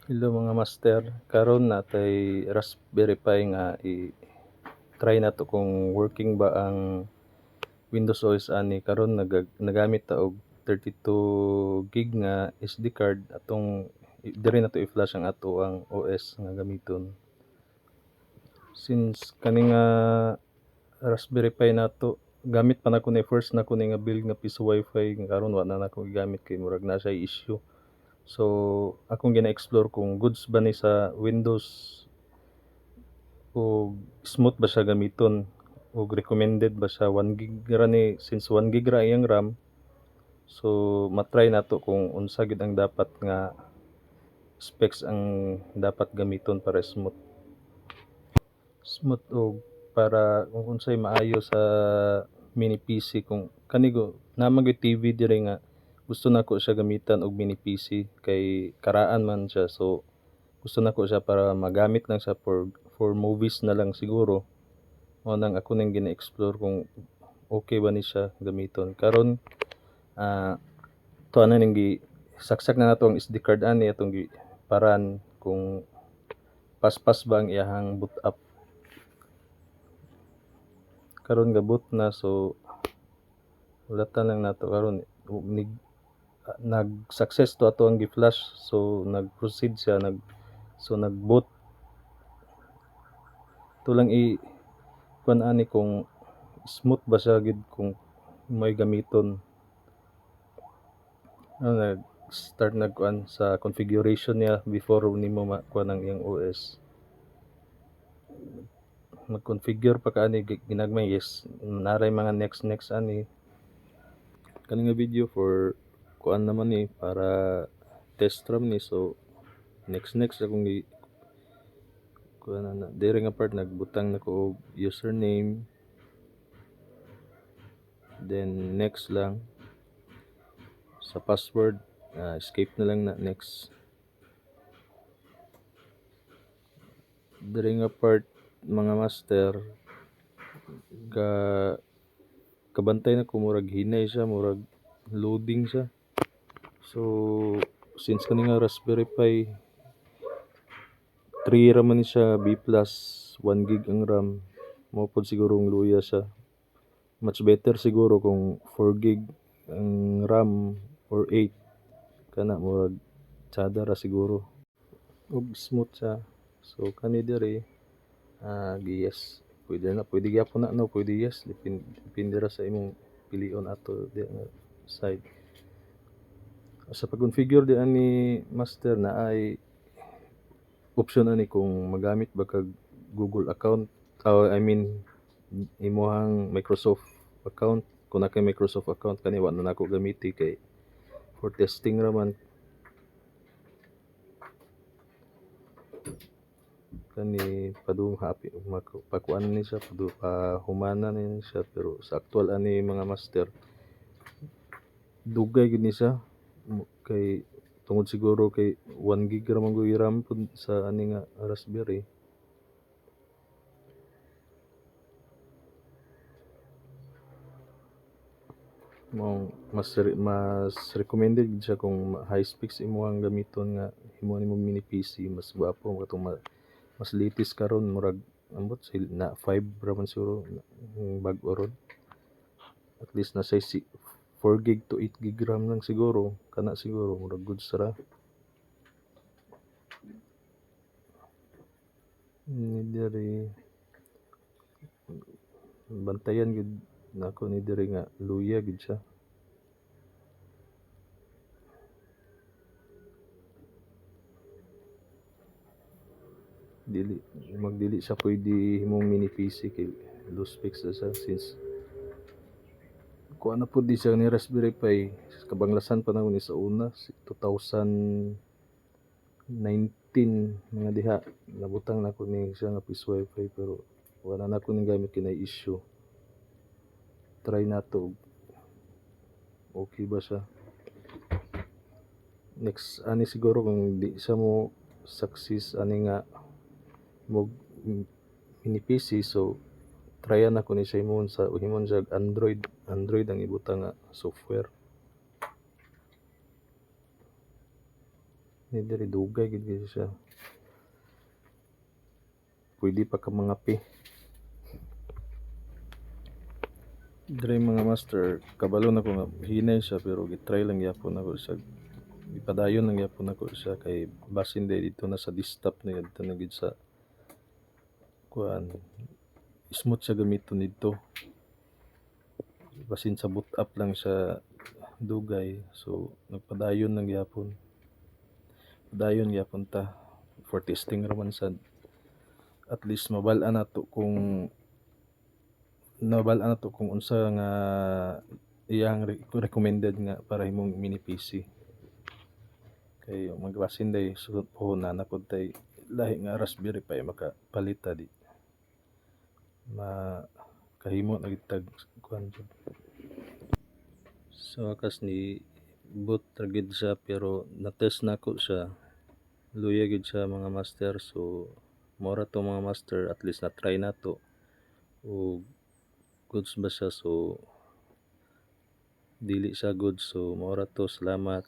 Hello mga master, karon natay Raspberry Pi nga i-try nato kung working ba ang Windows OS ani. Karon nagamit ta og 32 gig nga SD card atong diri nato i-flash ang ato ang OS nga gamiton. Since kani nga Raspberry Pi nato gamit pa nako ni first nako ni nga build nga piso wifi karon wa na nako gigamit kay murag na siya issue. So akong gina-explore kung goods ba ni sa Windows o smooth ba siya gamiton o recommended ba siya 1 gig ra ni, since 1 gig ra iyang RAM. So matry nato kung unsa gid ang dapat nga specs ang dapat gamiton para smooth o para kung unsay maayo sa mini PC. Kung kanigo naman gyud TV diri nga gusto nako siya gamitan og mini PC kay karaan man siya, so gusto nako siya para magamit lang siya for movies na lang siguro. Mao nang ako ning gina-explore kung okay ba ni siya gamiton. Karon tuwa na ning saksak na nato ang SD card ani atong paran kung paspas ba ang iyahang boot up. Karon gabot na, so ulatan lang nato karon nag-success to ato ang gi-flash, so nag-proceed siya nag-boot to lang kuan ani kung smooth ba siya gid kung may gamiton. Nag-start nagkuan sa configuration niya before nimo makuan ang iyang OS. Mag-configure pa ka ani ginagmay, yes, naray mga next ani. Kani nga video for kuan naman ni para test RAM ni, so next akong kuan na diri nga part nagbutang nako og username, then next lang sa password, escape na lang na next. Diri nga part mga master kabantay na ko murag hinay siya, murag loading siya. So since kani nga Raspberry Pi 3 ra man siya, B+, 1 gig ang RAM, mo pod sigurong luya siya. Much better siguro kung 4 gig ang RAM or 8 kana murag tsada ra siguro ug smooth siya. So kani diri yes, pwede gyapon na, no, pwede yes, depende ra sa imong pilion ato di side. Sa pag-configure di ani master na ay option ani kung magamit ba kag Google account, I mean imuhang Microsoft account. Kung na kay Microsoft account kani wa na nako gamiti kay for testing ra man. Kani padung happy pakuan ni siya, humana ni siya, pero sa actual ani mga master dugay gid ni siya kay tungod siguro kay 1 gig ra man gyud RAM pud sa ani nga Raspberry. Mas recommended gid siya kung high specs imuhang gamiton nga himuan nimo mini PC. Mas gwapo katong mas latest karon murag ambot na 5 ra man siguro bag-o ron. At least na say 4 gig to 8 gig RAM lang siguro, kana siguro murag good ra. Diri bantayan gid nako ni diri nga luya gid siya. Dili siya pwede himong mini PC kay low specs na siya, since kuha na po di siya ni Raspberry Pi kabanglasan pa na ni sa una 2019 mga diha nabutang na ko ni siya nga piece wifi, pero wala na ko ning gamit kinay issue. Try nato okay ba siya. Next ani siguro kung di siya mo success ani nga mo mini PC, so tryan ako ni siya himon sa Android ang ibutang nga software. Ni diri dugay gid kasi siya. Pwede pa ka mangapi. Diri mga master, kabalo na ko nga hinay siya pero gitry lang gyapon ako siya. Ipadayon lang gyapon ako siya kay basin day dito na sa desktop na gadto na gid sa kuan. Smooth siya gamiton dito. Basin sa boot up lang siya dugay. So nagpadayon lang gyapon. Padayon gyapon ta for testing raman sad. At least mabal-an nato kung unsa nga iyang recommended nga para imong mini PC. Kay magbasin day sulod pohon na pod tay lahi nga Raspberry Pi makapalita di. Kahimo na gid tag kuan jud. Sa wakas ni boot ra gid siya pero na-test nako siya. Luya gid siya mga master, so mora to mga master, at least na try nato. O goods ba siya, so dili siya good, so mora to. Salamat.